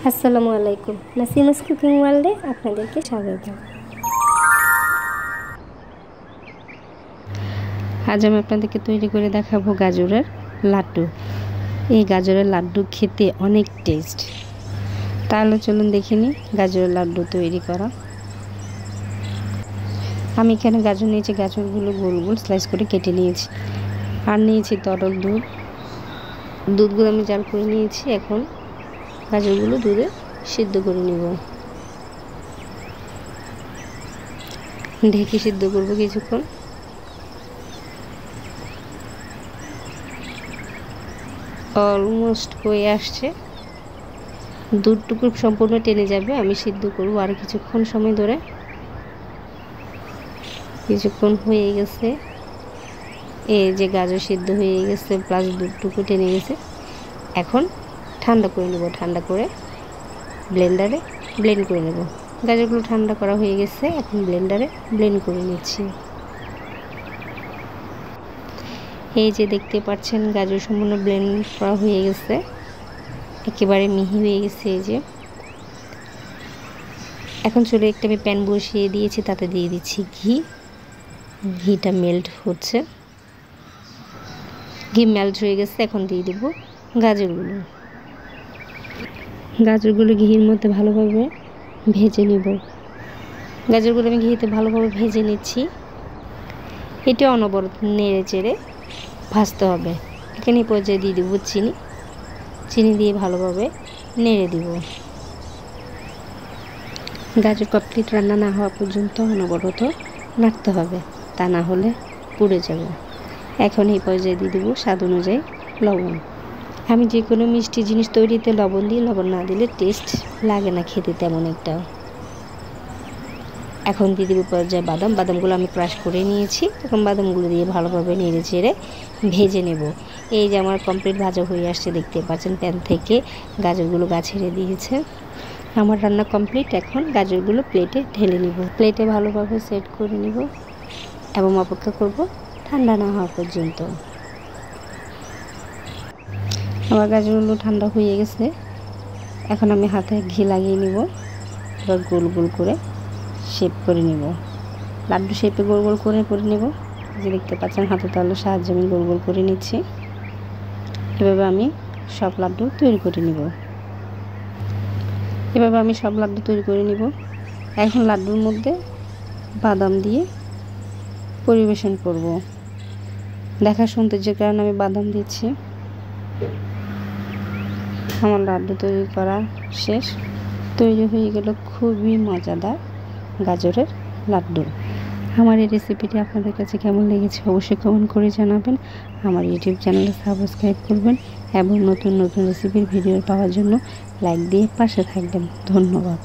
আসসালামু আলাইকুম, নাসিমাস কুকিং ওয়ার্ল্ডে আপনাদেরকে স্বাগত। আজ আমি আপনাদেরকে তৈরি করে দেখাবো গাজরের লাড্ডু। এই গাজরের লাড্ডু খেতে অনেক টেস্ট। তাহলে চলুন দেখে নিই গাজরের লাড্ডু তৈরি করা। আমি এখানে গাজর নিয়েছি, গাজরগুলো গোল গোল স্লাইস করে কেটে নিয়েছি। আর নিয়েছি তরল দুধ, দুধগুলো আমি জাল করে নিয়েছি। এখন গাজরগুলো দুধে সিদ্ধ করে নেব। ঢেকে সিদ্ধ করব কিছুক্ষণ। অলমোস্ট হয়ে আসছে, দুধটুকু সম্পূর্ণ টেনে যাবে। আমি সিদ্ধ করব আর কিছুক্ষণ সময় ধরে। কিছুক্ষণ হয়ে গেছে, এই যে গাজর সিদ্ধ হয়ে গেছে প্লাস দুধটুকু টেনে গেছে। এখন ঠান্ডা করে নেব, ঠান্ডা করে ব্লেন্ডারে ব্লেন্ড করে নেব। গাজরগুলো ঠান্ডা করা হয়ে গেছে, এখন ব্লেন্ডারে ব্লেন্ড করে নিচ্ছি। এই যে দেখতে পাচ্ছেন গাজর সম্পূর্ণ ব্লেন্ড করা হয়ে গেছে, একেবারে মিহি হয়ে গেছে। এই যে এখন চলে একটা আমি প্যান বসিয়ে দিয়েছি, তাতে দিয়ে দিচ্ছি ঘি। ঘিটা মেল্ট হচ্ছে, ঘি মেল্ট হয়ে গেছে। এখন দিয়ে দেব গাজরগুলো। গাজরগুলো ঘির মধ্যে ভালোভাবে ভেজে নেব। গাজরগুলো আমি ঘিতে ভালোভাবে ভেজে নিচ্ছি। এটা অনবরত নেড়ে চেড়ে ভাজতে হবে। এখানে পর্যায়ে দিয়ে দেবো চিনি। চিনি দিয়ে ভালোভাবে নেড়ে দিব। গাজর কমপ্লিট রান্না না হওয়া পর্যন্ত অনবরত নাড়তে হবে, তা না হলে পুড়ে যাবে। এখন এই পর্যায়ে দিয়ে দেবো স্বাদ অনুযায়ী লবণ। আমি যে কোনো মিষ্টি জিনিস তৈরিতে লবণ দিই, লবণ না দিলে টেস্ট লাগে না খেতে তেমন একটা। এখন দিয়ে দেবো পর্যায়ে বাদাম। বাদামগুলো আমি ক্রাশ করে নিয়েছি। এখন বাদামগুলো দিয়ে ভালোভাবে নেড়ে চেড়ে ভেজে নেব। এই যে আমার কমপ্লিট ভাজা হয়ে আসছে, দেখতে পাচ্ছেন প্যান থেকে গাজরগুলো গা ছেড়ে দিয়েছে। আমার রান্না কমপ্লিট। এখন গাজরগুলো প্লেটে ঢেলে নিব। প্লেটে ভালোভাবে সেট করে নিব এবং অপেক্ষা করব ঠান্ডা না হওয়া পর্যন্ত। আমার গাজরগুলো ঠান্ডা হয়ে গেছে। এখন আমি হাতে ঘি লাগিয়ে নিব, এবার গোল গোল করে শেপ করে নিব। লাড্ডু শেপে গোল গোল করে নেব। যে দেখতে পাচ্ছেন হাতে তালুর সাহায্যে আমি গোল গোল করে নিচ্ছি। এভাবে আমি সব লাড্ডু তৈরি করে নিব। এখন লাড্ডুর মধ্যে বাদাম দিয়ে পরিবেশন করব। দেখার সৌন্দর্যের কারণে আমি বাদাম দিচ্ছি। আমার লাড্ডু তৈরি করা শেষ। তৈরি হয়ে গেল খুবই মজাদার গাজরের লাড্ডু। আমার এই রেসিপিটি আপনাদের কাছে কেমন লেগেছে অবশ্যই কমেন্ট করে জানাবেন। আমার ইউটিউব চ্যানেলে সাবস্ক্রাইব করবেন এবং নতুন নতুন রেসিপির ভিডিও পাওয়ার জন্য লাইক দিয়ে পাশে থাকবেন। ধন্যবাদ।